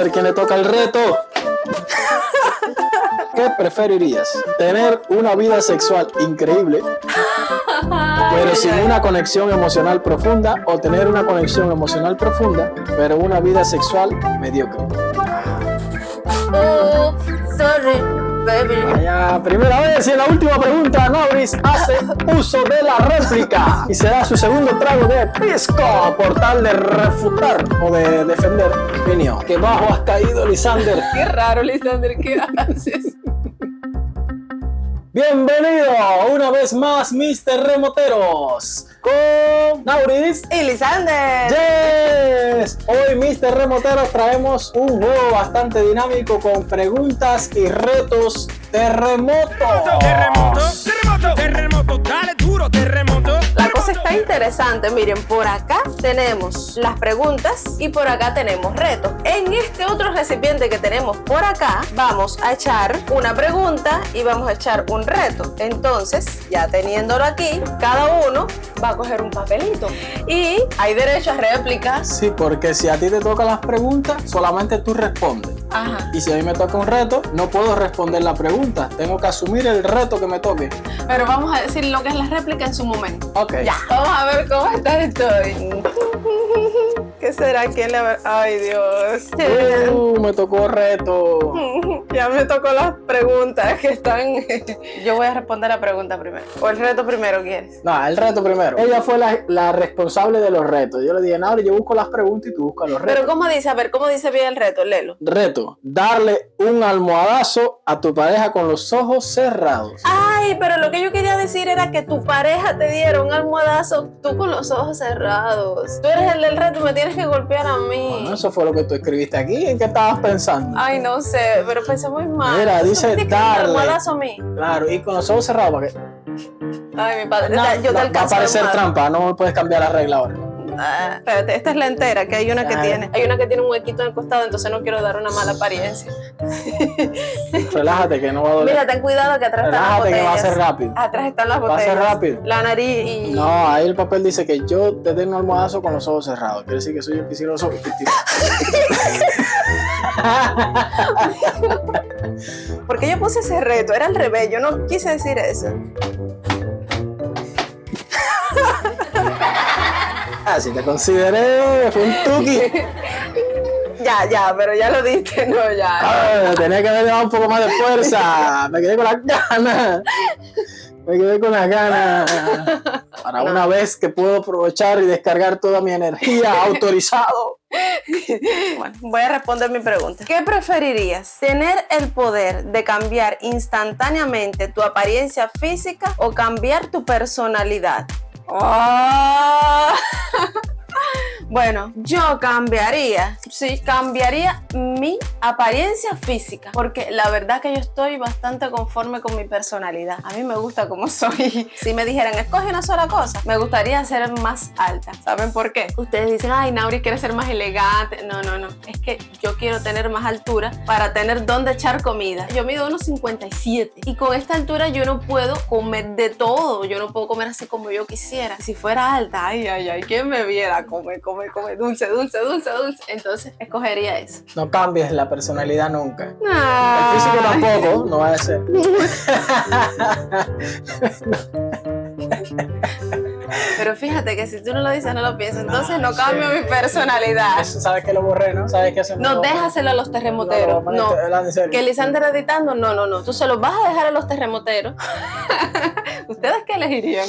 ver quién le toca el reto. ¿Qué preferirías? ¿Tener una vida sexual increíble, pero sin una conexión emocional profunda, o tener una conexión emocional profunda, pero una vida sexual mediocre? Oh, sorry, baby. Vaya, primera vez y en la última pregunta, Nauris hace uso de la réplica y se da su segundo trago de pisco por tal de refutar o de defender mi opinión. ¡Qué bajo has caído, Lisander! Qué raro, Lisander, ¿qué haces? Bienvenido una vez más, mis terremoteros, con Nauris ¡Y Lisander! Yes. Hoy, mis terremoteros, traemos un juego bastante dinámico con preguntas y retos terremotos. Terremoto, dale duro, terremoto. La cosa está interesante, miren, por acá tenemos las preguntas y por acá tenemos retos. En este otro recipiente que tenemos por acá, vamos a echar una pregunta y vamos a echar un reto. Entonces, ya teniéndolo aquí, cada uno va a coger un papelito y hay derecho a réplicas. Sí, porque si a ti te tocan las preguntas, solamente tú respondes. Ajá. Y si a mí me toca un reto, no puedo responder la pregunta. Tengo que asumir el reto que me toque. Pero vamos a decir lo que es la réplica en su momento. Ok. Ya, vamos a ver cómo está esto hoy. ¿Qué será? ¿Quién le va? Ay, Dios. Me tocó reto. Ya me tocó las preguntas que están. Yo voy a responder la pregunta primero. ¿O el reto primero quieres? No, el reto primero. Ella fue la responsable de los retos. Yo le dije, Nauri, yo busco las preguntas y tú buscas los retos. Pero ¿cómo dice? A ver, ¿cómo dice bien el reto? Léelo. Reto, darle un almohadazo a tu pareja con los ojos cerrados. Ay, pero lo que yo quería decir era que tu pareja te diera un almohadazo, tú con los ojos cerrados. Tú eres el del reto y me tienes que golpear a mí. Bueno, eso fue lo que tú escribiste aquí. ¿En qué estabas pensando? Ay, no sé, pero pensé muy mal. Mira, ¿Tú dice me tienes que dar un darle. almohadazo a mí? Claro, y con los ojos cerrados para que Ay, mi padre, no, yo te va a alcanzo parecer mal. trampa, no puedes cambiar la regla ahora. Ah, espérate, esta es la entera, que hay una que Claro. tiene. Hay una que tiene un huequito en el costado, entonces no quiero dar una mala apariencia. Relájate que no va a doler. Mira, ten cuidado que atrás están las Relájate que botellas. va a ser rápido. Atrás están las Va a botellas. ser rápido. La nariz y... No, ahí el papel dice que yo te doy un almohadazo con los ojos cerrados. Quiere decir que soy yo que cierro los ojos. Porque yo puse ese reto, era al revés, yo no quise decir eso. Ah, si te consideré, fue un tuki. Ya, pero ya lo diste, no, ya. Ah, tenía que haber dado un poco más de fuerza. Me quedé con las ganas. Para una vez que puedo aprovechar y descargar toda mi energía, autorizado. Bueno, voy a responder mi pregunta. ¿Qué preferirías? ¿Tener el poder de cambiar instantáneamente tu apariencia física o cambiar tu personalidad? ¡Oh! Bueno, yo cambiaría mi apariencia física, porque la verdad que yo estoy bastante conforme con mi personalidad. A mí me gusta como soy. Si me dijeran, escoge una sola cosa, me gustaría ser más alta. ¿Saben por qué? Ustedes dicen, ay, Nauri quiere ser más elegante. No. Es que yo quiero tener más altura para tener dónde echar comida. Yo mido 1,57 y con esta altura yo no puedo comer de todo. Yo no puedo comer así como yo quisiera. Si fuera alta, ay, ¿quién me viera? Come, dulce. Entonces, escogería eso. No cambies la personalidad nunca. Ah. El físico tampoco, no va a ser. Pero fíjate que si tú no lo dices, no lo piensas. Entonces no cambio mi personalidad. Eso, ¿sabes que lo borré, no? ¿Sabes qué hacemos? No, déjaselo a los terremoteros. No. Que Lisander editando, no. Tú se los vas a dejar a los terremoteros. ¿Ustedes qué elegirían,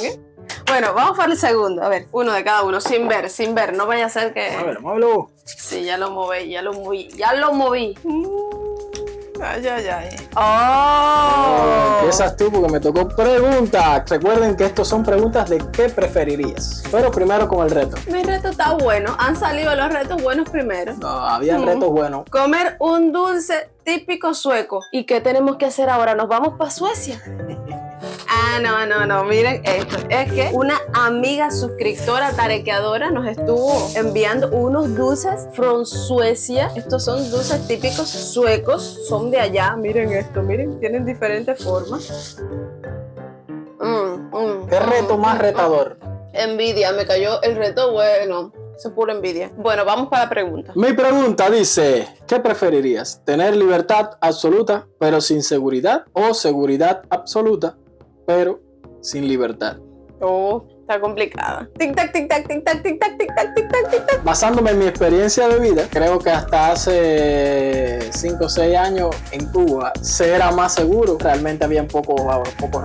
Bueno, vamos para el segundo. A ver, uno de cada uno, sin ver. No vaya a ser que... Muévelo. Sí, ya lo moví. Ay. ¡Oh! Empiezas tú porque me tocó pregunta. Recuerden que estos son preguntas de qué preferirías. Pero primero con el reto. Mi reto está bueno. Han salido los retos buenos primero. No, había retos buenos. Comer un dulce típico sueco. ¿Y qué tenemos que hacer ahora? ¿Nos vamos para Suecia? Ah, no, miren esto. Es que una amiga suscriptora tarequeadora nos estuvo enviando unos dulces from Suecia. Estos son dulces típicos suecos, son de allá. Miren esto, tienen diferentes formas. ¿Qué reto más retador? Envidia, me cayó el reto bueno. Eso es pura envidia. Bueno, vamos para la pregunta. Mi pregunta dice, ¿qué preferirías? ¿Tener libertad absoluta pero sin seguridad o seguridad absoluta pero sin libertad? Oh, está complicada. Tic tac, tic tac, tic tac, tic tac, tic tac, tic tac, tic tac. Basándome en mi experiencia de vida, creo que hasta hace 5 o 6 años en Cuba se era más seguro. Realmente había poco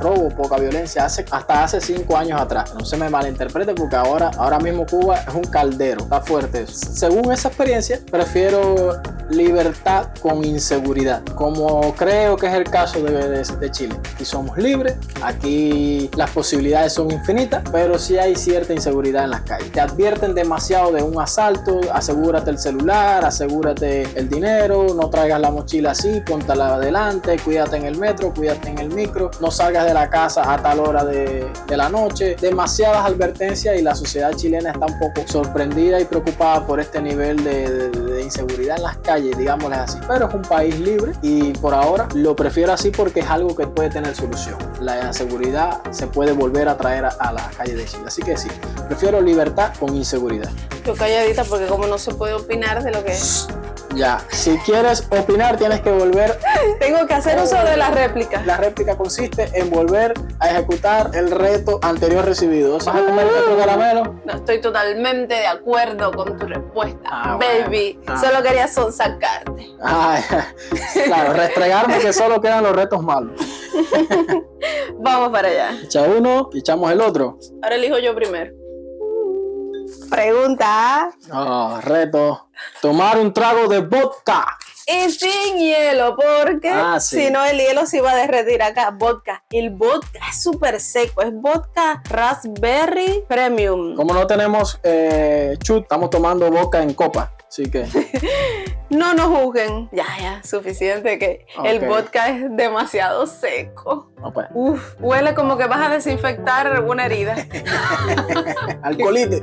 robo, poca violencia. Hasta hace 5 años atrás. No se me malinterprete porque ahora mismo Cuba es un caldero. Está fuerte. Según esa experiencia, prefiero libertad con inseguridad. Como creo que es el caso de Chile. Aquí somos libres, aquí las posibilidades son infinitas, pero sí hay cierta inseguridad en las calles. Te advierten demasiado de un asalto, asegúrate el celular, asegúrate el dinero, no traigas la mochila así, póntala adelante, cuídate en el metro, cuídate en el micro, no salgas de la casa a tal hora de la noche. Demasiadas advertencias y la sociedad chilena está un poco sorprendida y preocupada por este nivel de inseguridad en las calles, digámosle así. Pero es un país libre y por ahora lo prefiero así porque es algo que puede tener solución. La seguridad se puede volver a traer a la calle de Chile. Así que sí, prefiero libertad con inseguridad. Yo calladita porque como no se puede opinar de lo que es. Ya, si quieres opinar tienes que volver. Tengo que hacer uso de la réplica. La réplica consiste en volver a ejecutar el reto anterior recibido. ¿Vas a comer otro caramelo? No estoy totalmente de acuerdo con tu respuesta, baby. Bueno. Solo quería sonsacarte. Ay, claro, restregarme que solo quedan los retos malos. Vamos para allá. Echa uno y echamos el otro. Ahora elijo yo primero. Pregunta. Reto. Tomar un trago de vodka. Y sin hielo, porque sí. si no el hielo se iba a derretir acá. Vodka. El vodka es súper seco. Es vodka raspberry premium. Como no tenemos chut, estamos tomando vodka en copa. Así que no nos juzguen. Ya, suficiente que el vodka es demasiado seco. no, pues. Uf, huele como que vas a desinfectar una herida. Alcoholite.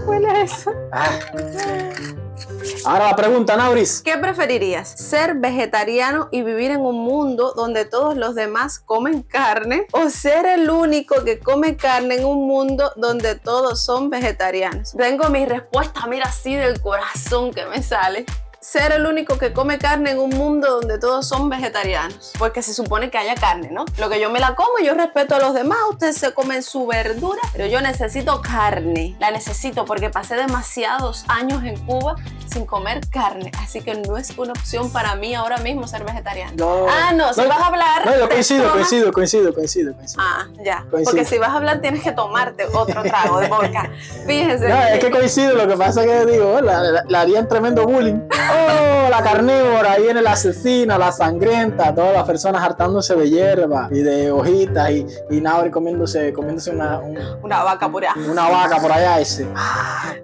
Huele a eso. Ahora la pregunta, Nauris. ¿Qué preferirías? ¿Ser vegetariano y vivir en un mundo donde todos los demás comen carne? ¿O ser el único que come carne en un mundo donde todos son vegetarianos? Tengo mi respuesta, mira, así del corazón que me sale. Ser el único que come carne en un mundo donde todos son vegetarianos. Porque se supone que haya carne, ¿no? Lo que yo me la como, yo respeto a los demás. Ustedes se comen su verdura, pero yo necesito carne. La necesito porque pasé demasiados años en Cuba sin comer carne. Así que no es una opción para mí ahora mismo ser vegetariano. Si vas a hablar... No, yo coincido. Ya. Coincido. Porque si vas a hablar tienes que tomarte otro trago de vodka. Fíjense. No, es que coincido, lo que pasa es que digo, la harían tremendo bullying. La carnívora, ahí viene la asesina, la sangrienta, todas las personas hartándose de hierba y de hojitas y Nauri comiéndose una vaca por allá. Una vaca por allá, ese.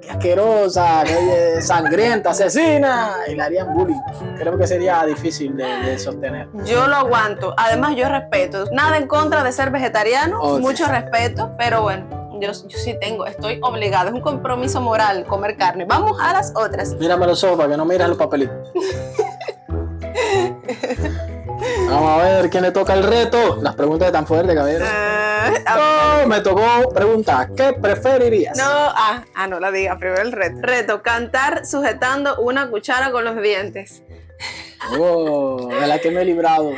Qué asquerosa, qué sangrienta, asesina. Y le harían bullying. Creo que sería difícil de sostener. Yo lo aguanto. Además, yo respeto. Nada en contra de ser vegetariano, mucho respeto, pero bueno. Yo sí estoy obligada, es un compromiso moral comer carne. Vamos a las otras. Mírame los ojos para que no mires los papelitos. Vamos a ver quién le toca el reto. Las preguntas están fuertes, caballero. Me tocó preguntar, ¿qué preferirías? No la diga, primero el reto. Reto, cantar sujetando una cuchara con los dientes. De la que me he librado.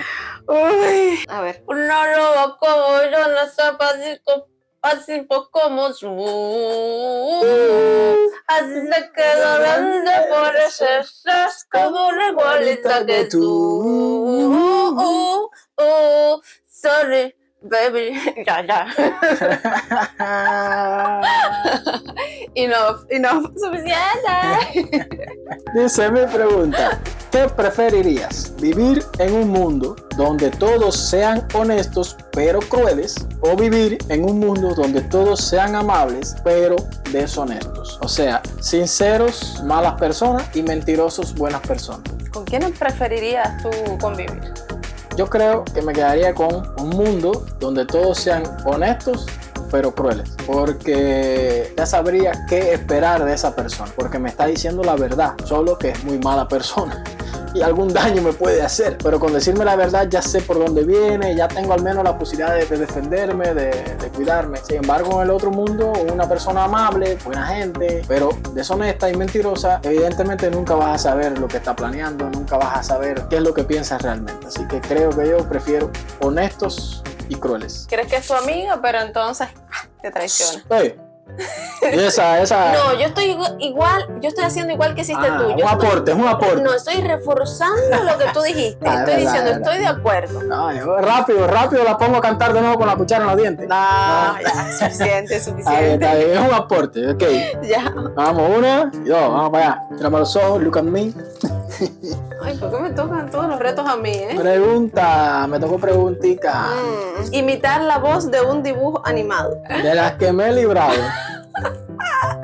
Uy. A ver. Una loba como yo, no sé así pues como su así se quedó grande, por eso es como una igualita que tú. Sorry, baby. Ya. Enough, suficiente. Dice mi pregunta, ¿qué preferirías? ¿Vivir en un mundo donde todos sean honestos pero crueles o vivir en un mundo donde todos sean amables pero deshonestos? O sea, sinceros, malas personas y mentirosos, buenas personas. ¿Con quién preferirías tú convivir? Yo creo que me quedaría con un mundo donde todos sean honestos pero crueles, porque ya sabría qué esperar de esa persona, porque me está diciendo la verdad, solo que es muy mala persona. y algún daño me puede hacer. Pero con decirme la verdad ya sé por dónde viene, ya tengo al menos la posibilidad de defenderme, de cuidarme. Sin embargo, en el otro mundo, una persona amable, buena gente, pero deshonesta y mentirosa, evidentemente nunca vas a saber lo que está planeando, nunca vas a saber qué es lo que piensas realmente. Así que creo que yo prefiero honestos y crueles. ¿Crees que es tu amiga, pero entonces te traiciona? Hey. Y esa... No, yo estoy igual, yo estoy haciendo igual que hiciste tú. Un aporte. No, estoy reforzando lo que tú dijiste. Estoy diciendo, estoy de acuerdo. No, yo rápido la pongo a cantar de nuevo con la cuchara en los dientes. No, ya, suficiente. Está bien, es un aporte, ok. Ya. Vamos, 1 y 2, vamos para allá. Tírame los ojos, look at me. Ay, ¿por qué me tocan todos los retos a mí, Me tocó preguntica. Imitar la voz de un dibujo animado. De las que me he librado.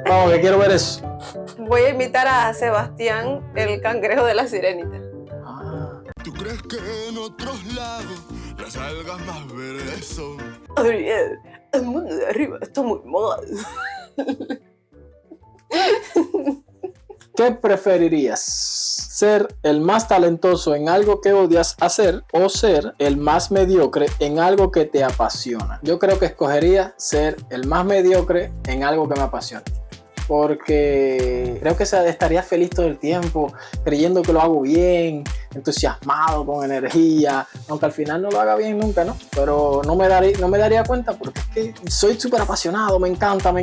Vamos, que quiero ver eso. Voy a imitar a Sebastián, el cangrejo de la sirenita. ¿Tú crees que en otros lados las algas más verdes son? Adriel, el mundo de arriba está muy mal. ¿Qué preferirías? ¿Ser el más talentoso en algo que odias hacer o ser el más mediocre en algo que te apasiona? Yo creo que escogería ser el más mediocre en algo que me apasiona. Porque creo que estaría feliz todo el tiempo, creyendo que lo hago bien, entusiasmado, con energía, aunque al final no lo haga bien nunca, ¿no? Pero no me daría cuenta porque es que soy súper apasionado, me encanta.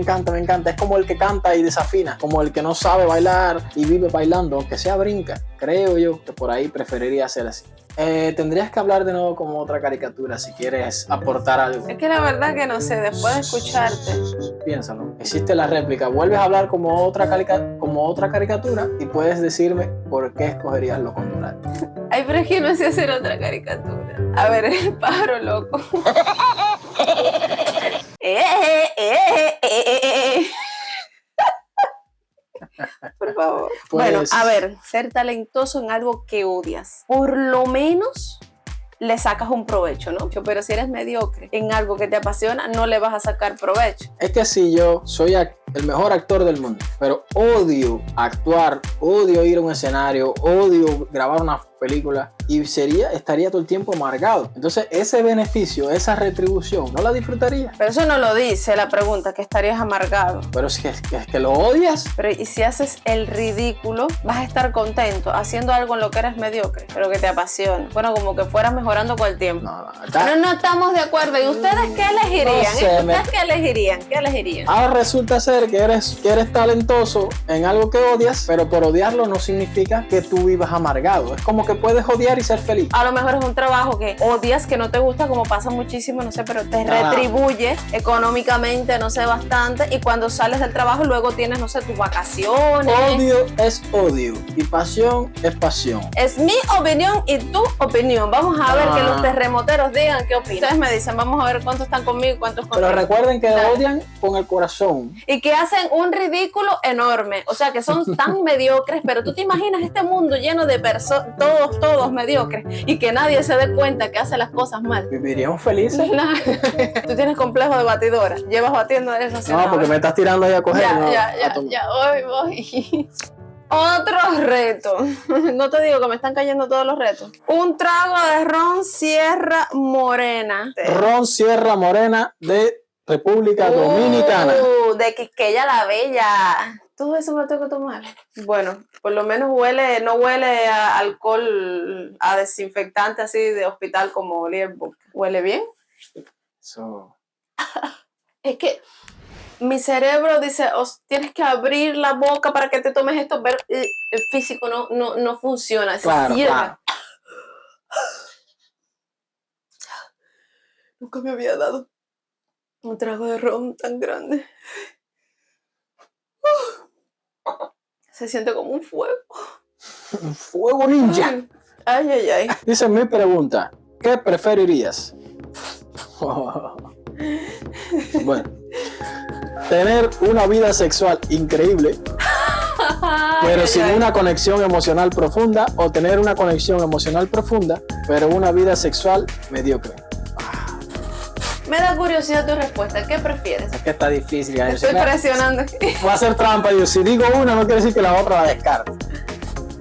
Es como el que canta y desafina, como el que no sabe bailar y vive bailando, aunque sea brinca. Creo yo que por ahí preferiría ser así. Tendrías que hablar de nuevo como otra caricatura si quieres aportar algo. Es que la verdad que no sé, después de escucharte. Piénsalo. Existe la réplica. Vuelves a hablar como otra caricatura y puedes decirme por qué escogerías lo contrario. Ay, pero es que no sé hacer otra caricatura. A ver, el pájaro loco. Por favor. Pues, bueno, a ver, ser talentoso en algo que odias. Por lo menos le sacas un provecho, ¿no? Pero si eres mediocre en algo que te apasiona, no le vas a sacar provecho. Es que si yo soy el mejor actor del mundo, pero odio actuar, odio ir a un escenario, odio grabar una película y estaría todo el tiempo amargado. Entonces ese beneficio, esa retribución, no la disfrutaría. Pero eso no lo dice la pregunta, que estarías amargado. Pero es que lo odias. Pero y si haces el ridículo, vas a estar contento haciendo algo en lo que eres mediocre, pero que te apasiona. Bueno, como que fueras mejorando con el tiempo. No estamos de acuerdo. ¿Y ustedes qué elegirían? No sé, ¿Ustedes qué elegirían? Ahora resulta ser que eres talentoso en algo que odias, pero por odiarlo no significa que tú vivas amargado. Es como que puedes odiar y ser feliz. A lo mejor es un trabajo que odias, que no te gusta, como pasa muchísimo, no sé, pero te retribuye económicamente, no sé, bastante, y cuando sales del trabajo luego tienes, no sé, tus vacaciones. Odio es odio y pasión es pasión. Es mi opinión y tu opinión. Vamos a ver que los terremoteros digan qué opinan. Ustedes me dicen, vamos a ver cuántos están conmigo y cuántos conmigo. Pero recuerden que odian con el corazón. Y que hacen un ridículo enorme. O sea, que son tan mediocres, pero tú te imaginas este mundo lleno de personas, todos mediocres, y que nadie se dé cuenta que hace las cosas mal. ¿Viviríamos felices? Tú tienes complejo de batidora. Llevas batiendo eso. No, porque me estás tirando ahí a coger. Ya, voy. Otro reto. No te digo que me están cayendo todos los retos. Un trago de ron Sierra Morena. Ron Sierra Morena de República Dominicana. De Quisqueya la Bella. Todo eso me lo tengo que tomar. Bueno, por lo menos no huele a alcohol, a desinfectante así de hospital como olía el boca. ¿Huele bien? Es que mi cerebro dice, tienes que abrir la boca para que te tomes esto, pero el físico no funciona. Claro. Nunca me había dado un trago de ron tan grande. Se siente como un fuego. Un fuego ninja. Ay. Dice mi pregunta, ¿qué preferirías? Bueno, tener una vida sexual increíble, pero sin una conexión emocional profunda, o tener una conexión emocional profunda, pero una vida sexual mediocre. Me da curiosidad tu respuesta. ¿Qué prefieres? Es que está difícil. Estoy presionando. Voy a hacer trampa. Yo, si digo una, no quiere decir que la otra la descarte.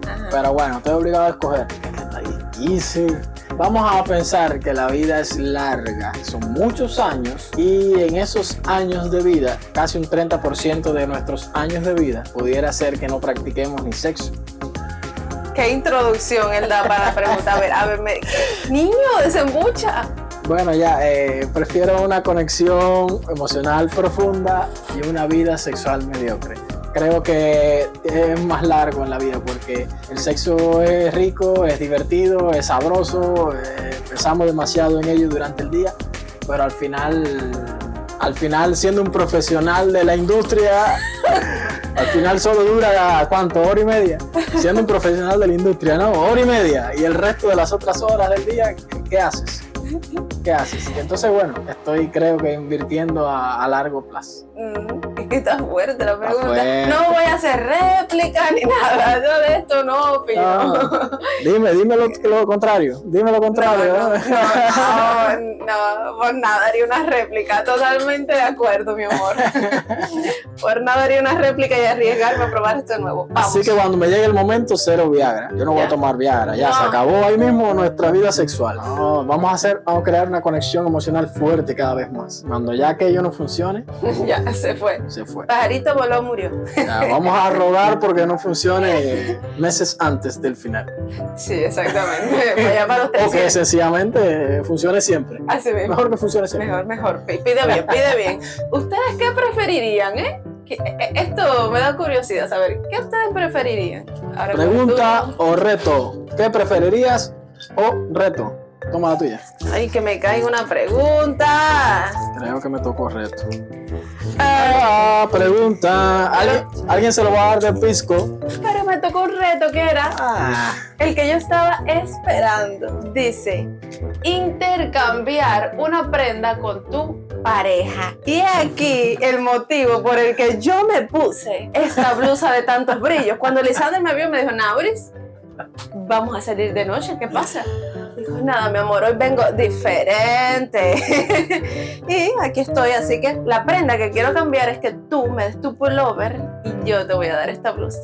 Ajá. Pero bueno, estoy obligado a escoger. Es que está difícil. Vamos a pensar que la vida es larga, son muchos años y en esos años de vida, casi un 30% de nuestros años de vida pudiera ser que no practiquemos ni sexo. ¿Qué introducción él da para la pregunta? A ver, niño, desembucha. Bueno, ya, prefiero una conexión emocional profunda y una vida sexual mediocre. Creo que es más largo en la vida porque el sexo es rico, es divertido, es sabroso, pensamos demasiado en ello durante el día, pero al final siendo un profesional de la industria, al final solo dura, ¿cuánto? ¿Hora y media? Siendo un profesional de la industria, no, hora y media, y el resto de las otras horas del día, ¿qué haces? ¿Qué haces? Entonces, bueno, creo que invirtiendo a largo plazo. Es que está fuerte la pregunta. Fuerte. No voy a hacer réplica ni nada. Yo de esto no opino. Dime lo contrario. Dime lo contrario. No, por nada haría una réplica. Totalmente de acuerdo, mi amor. Por nada haría una réplica y arriesgarme a probar esto de nuevo. Vamos. Así que cuando me llegue el momento, cero Viagra. Yo no voy a tomar Viagra. Ya se acabó ahí mismo nuestra vida sexual. No, vamos a crear una conexión emocional fuerte cada vez más. Cuando ya aquello no funcione, ya se fue. Se fue. Pajarito voló, murió. Ya, vamos a rogar porque no funcione meses antes del final. Sí, exactamente. Vaya para los O que sencillamente funcione siempre. Así mismo. Mejor que funcione siempre. Mejor. Pide bien. ¿Ustedes qué preferirían, Esto me da curiosidad saber. ¿Qué ustedes preferirían? Ahora, pregunta o reto. ¿Qué preferirías o reto? Toma la tuya. Ay, que me caiga una pregunta. Creo que me tocó reto. Pregunta. ¿Alguien se lo va a dar de pisco? Pero me tocó un reto que era el que yo estaba esperando. Dice, intercambiar una prenda con tu pareja. Y aquí el motivo por el que yo me puse esta blusa de tantos brillos. Cuando Lisander me vio, me dijo, Nauris, vamos a salir de noche, ¿qué pasa? Dijo, nada, mi amor, hoy vengo diferente. Y aquí estoy, así que la prenda que quiero cambiar es que tú me des tu pullover y yo te voy a dar esta blusa.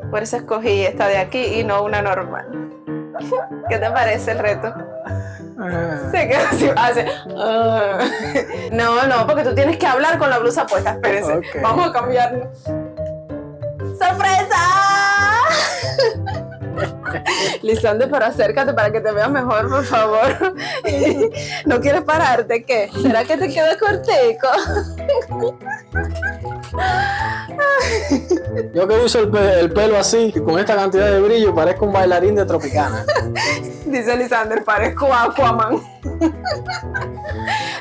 Por eso escogí esta de aquí y no una normal. ¿Qué te parece el reto? Se queda así, hace. No, porque tú tienes que hablar con la blusa puesta. Espérense, Okay. Vamos a cambiarlo. ¡Sorpresa! Lisander, pero acércate para que te veas mejor, por favor. ¿No quieres pararte? ¿Qué? ¿Será que te queda cortico? Yo que uso el pelo así, y con esta cantidad de brillo, parezco un bailarín de Tropicana. Dice Lisander, parezco Aquaman.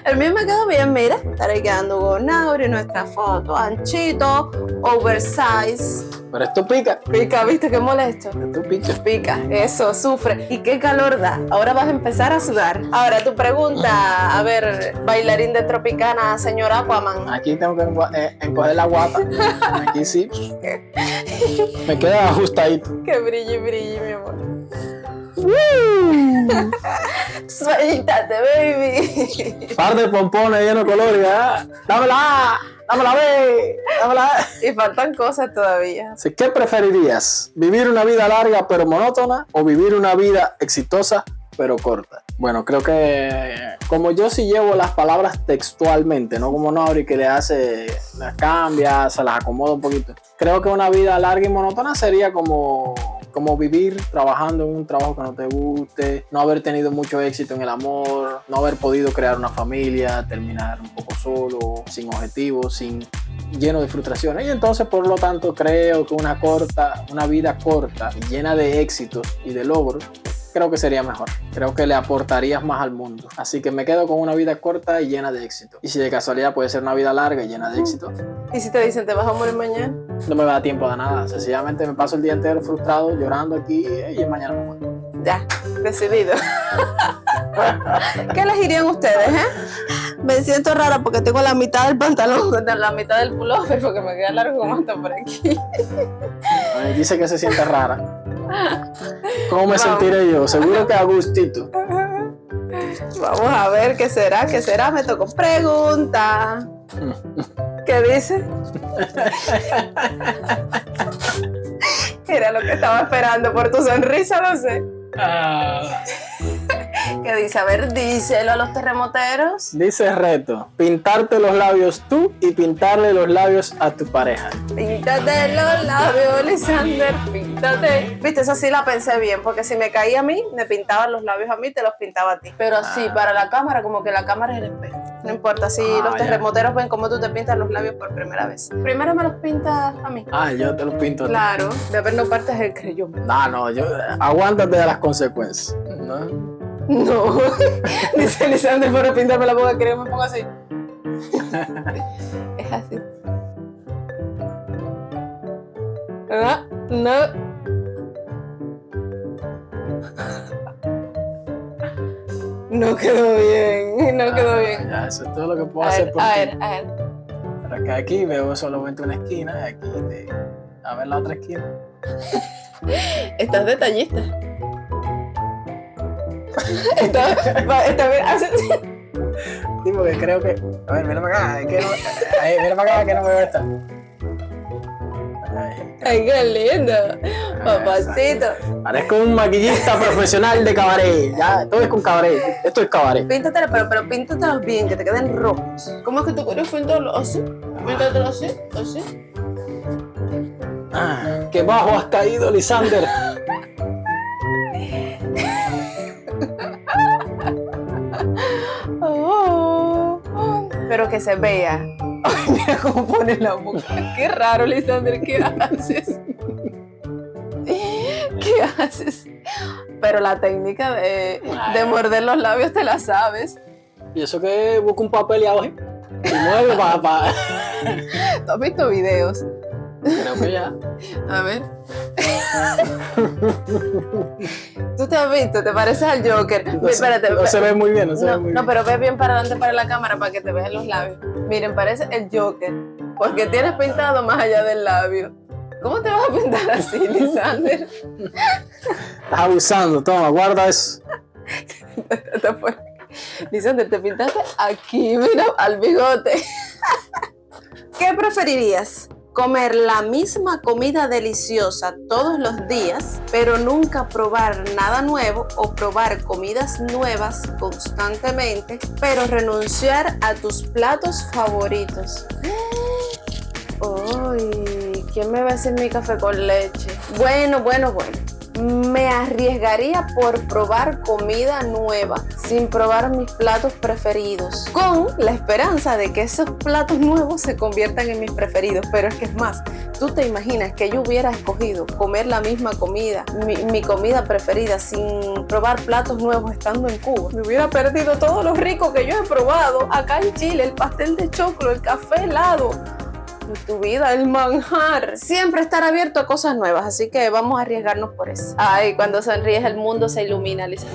El mío me quedó bien, mira. Estaré quedando con Nauri, nuestra foto, anchito, oversize. Pero esto pica. Pica, ¿viste qué molesto? Esto pica. Pica, eso, sufre. ¿Y qué calor da? Ahora vas a empezar a sudar. Ahora, tu pregunta, a ver, bailarín de Tropicana, señor Aquaman. Aquí tengo que encoger la guata. Aquí sí. Me queda ajustadito. Que brille, mi amor. Suéltate, baby. Par de pompones llenos de colores. Dámela B, dámela A. Y faltan cosas todavía. Así, ¿qué preferirías? ¿Vivir una vida larga pero monótona o vivir una vida exitosa pero corta? Bueno, creo que como yo sí llevo las palabras textualmente, no como Nori que las cambia, se las acomoda un poquito. Creo que una vida larga y monótona sería como vivir trabajando en un trabajo que no te guste, no haber tenido mucho éxito en el amor, no haber podido crear una familia, terminar un poco solo, sin objetivos, lleno de frustraciones. Y entonces, por lo tanto, creo que una vida corta y llena de éxitos y de logros, creo que sería mejor. Creo que le aportarías más al mundo. Así que me quedo con una vida corta y llena de éxito. Y si de casualidad puede ser una vida larga y llena de éxito, ¿Y si te dicen te vas a morir mañana? no me va a dar tiempo de nada. Sencillamente me paso el día entero frustrado, llorando aquí y mañana me muero. Ya, decidido. ¿Qué elegirían ustedes, Me siento rara porque tengo la mitad del pantalón, la mitad del pullover, porque me queda largo como hasta por aquí. Dice que se siente rara. ¿Cómo me sentiré yo? Seguro que a gustito. Vamos a ver qué será, me tocó pregunta. ¿Qué dice? Era lo que estaba esperando por tu sonrisa, no sé. ¿Qué dice? A ver, díselo a los terremoteros. Dice reto, pintarte los labios tú y pintarle los labios a tu pareja. Píntate los labios, Lisander, píntate. Viste, esa sí la pensé bien, porque si me caía a mí, me pintaban los labios a mí, te los pintaba a ti. Pero así, para la cámara, como que la cámara es el espejo. No importa, si los terremoteros ven cómo tú te pintas los labios por primera vez. Primero me los pintas a mí. Yo te los pinto a ti. Claro, de haber no partes el creyón. No, aguántate de las consecuencias. ¿No? No, dice Lisander, para pintarme la boca, que me pongo así. Es así. No. No quedó bien, no quedó bien. Ya, eso es todo lo que puedo hacer por ti. A ver. Pero acá aquí veo solamente una esquina y aquí a ver la otra esquina. Estás detallista. Está bien. Sí, porque creo que... A ver, mira para acá. Mira para acá que no veo esta. Ay, qué lindo. Papacito. Parezco un maquillista profesional de cabaret. Ya, todo es con cabaret. Esto es cabaret. Píntatelo, pero píntatelos bien, que te queden rojos. ¿Cómo es que tú quieres pintarlo? ¿Así? Píntatelo así. Qué bajo has caído, Lisander. Pero que se vea. Ay, mira cómo pone la boca. Qué raro, Lisander, ¿qué haces? ¿Qué haces? Pero la técnica de morder los labios te la sabes. Y eso que busco un papel y hago así. Y mueve para... ¿Tú has visto videos? Creo que ya. A ver. ¿Tú te has visto? ¿Te pareces al Joker? Espérate. No se ve muy bien, No, pero ve bien para adelante para la cámara para que te vean los labios. Miren, parece el Joker. Porque tienes pintado más allá del labio. ¿Cómo te vas a pintar así, Lisander? Estás abusando, toma, guarda eso. Lisander, te pintaste aquí, mira, al bigote. ¿Qué preferirías? ¿Comer la misma comida deliciosa todos los días, pero nunca probar nada nuevo, o probar comidas nuevas constantemente, pero renunciar a tus platos favoritos? Uy, ¿quién me va a hacer mi café con leche? Bueno. Me arriesgaría por probar comida nueva sin probar mis platos preferidos, con la esperanza de que esos platos nuevos se conviertan en mis preferidos. Pero es que es más, ¿tú te imaginas que yo hubiera escogido comer la misma comida, mi comida preferida, sin probar platos nuevos estando en Cuba? Me hubiera perdido todo lo rico que yo he probado acá en Chile, el pastel de choclo, el café helado. Tu vida, el manjar. Siempre estar abierto a cosas nuevas, así que vamos a arriesgarnos por eso. Ay, cuando sonríes el mundo se ilumina, Lisa.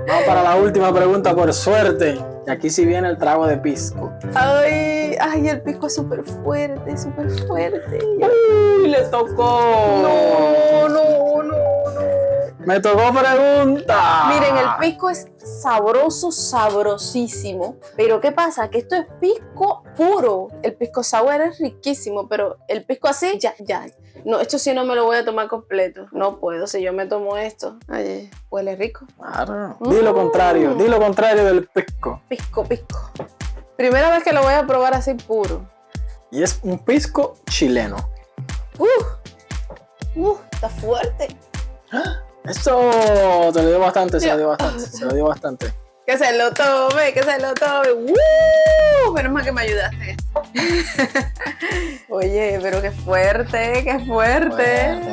Vamos para la última pregunta, por suerte. Y aquí sí viene el trago de pisco. Ay, el pisco es súper fuerte, súper fuerte. ¡Uy, le tocó! No. Me tocó pregunta. Miren, el pisco es sabroso, sabrosísimo. Pero ¿qué pasa? Que esto es pisco puro. El pisco sour es riquísimo, pero el pisco así, ya. No, esto sí no me lo voy a tomar completo. No puedo, si yo me tomo esto. Ay, huele rico. Claro. Di lo contrario del pisco. Pisco. Primera vez que lo voy a probar así puro. Y es un pisco chileno. Está fuerte. Esto te lo dio bastante, se lo dio bastante. Que se lo tome. Menos mal que me ayudaste. Oye, pero qué fuerte.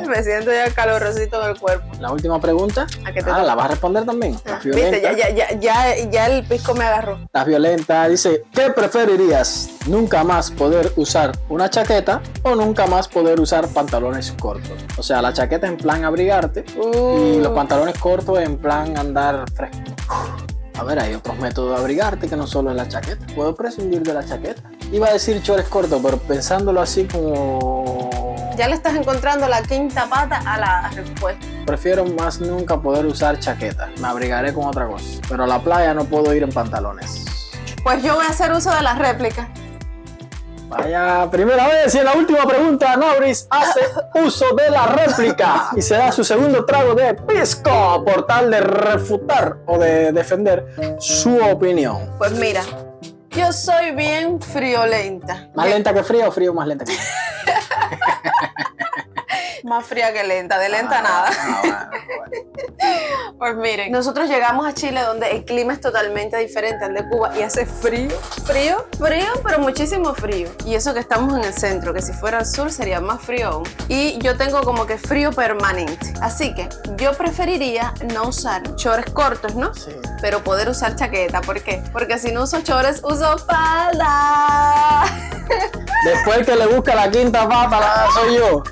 Me siento ya calorosito en el cuerpo. La última pregunta. ¿A qué te ¿la vas a responder también? ¿Estás violenta? Viste, ya el pisco me agarró. Estás violenta. Dice, ¿qué preferirías? ¿Nunca más poder usar una chaqueta o nunca más poder usar pantalones cortos? O sea, la chaqueta en plan abrigarte y los pantalones cortos en plan andar fresco. A ver, hay otros métodos de abrigarte que no solo es la chaqueta. Puedo prescindir de la chaqueta. Iba a decir chores cortos, pero pensándolo así como... Ya le estás encontrando la quinta pata a la respuesta. Prefiero más nunca poder usar chaqueta. Me abrigaré con otra cosa. Pero a la playa no puedo ir en pantalones. Pues yo voy a hacer uso de la réplica. Vaya, primera vez y en la última pregunta, Nauris hace uso de la réplica y se da su segundo trago de pisco por tal de refutar o de defender su opinión. Pues mira, yo soy bien friolenta. ¿Más lenta que fría o frío más lenta que fría? Más fría que lenta, de lenta nada. Bueno. Pues miren, nosotros llegamos a Chile donde el clima es totalmente diferente al de Cuba y hace frío, pero muchísimo frío. Y eso que estamos en el centro, que si fuera al sur sería más frío aún. Y yo tengo como que frío permanente. Así que yo preferiría no usar shorts cortos, ¿no? Sí. Pero poder usar chaqueta. ¿Por qué? Porque si no uso shorts, uso falda. Después que le busca la quinta pata, soy yo.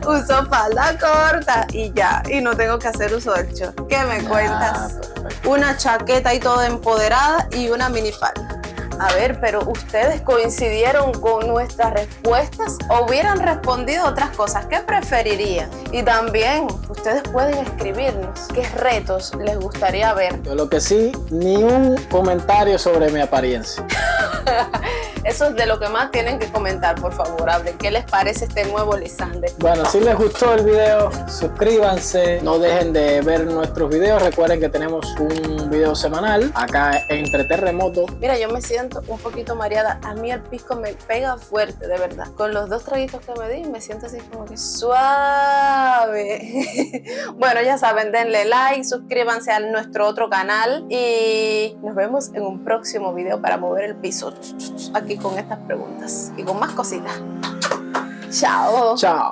Uso falda corta y ya, y no tengo que hacer uso del short. ¿Qué me cuentas? Perfecto. Una chaqueta y toda empoderada y una minifalda. A ver, pero ¿ustedes coincidieron con nuestras respuestas o hubieran respondido otras cosas? ¿Qué preferirían? Y también, ustedes pueden escribirnos qué retos les gustaría ver. Yo lo que sí, ni un comentario sobre mi apariencia. Eso es de lo que más tienen que comentar, por favor. Hablen, ¿qué les parece este nuevo Lisander? Bueno, si les gustó el video, suscríbanse, no dejen de ver nuestros videos. Recuerden que tenemos un video semanal acá Entre Terremotos. Mira, yo me siento un poquito mareada. A mí el pisco me pega fuerte, de verdad. Con los 2 traguitos que me di, me siento así como que suave. Bueno, ya saben, denle like, suscríbanse a nuestro otro canal y nos vemos en un próximo video para mover el piso aquí con estas preguntas y con más cositas. Chao. Chao.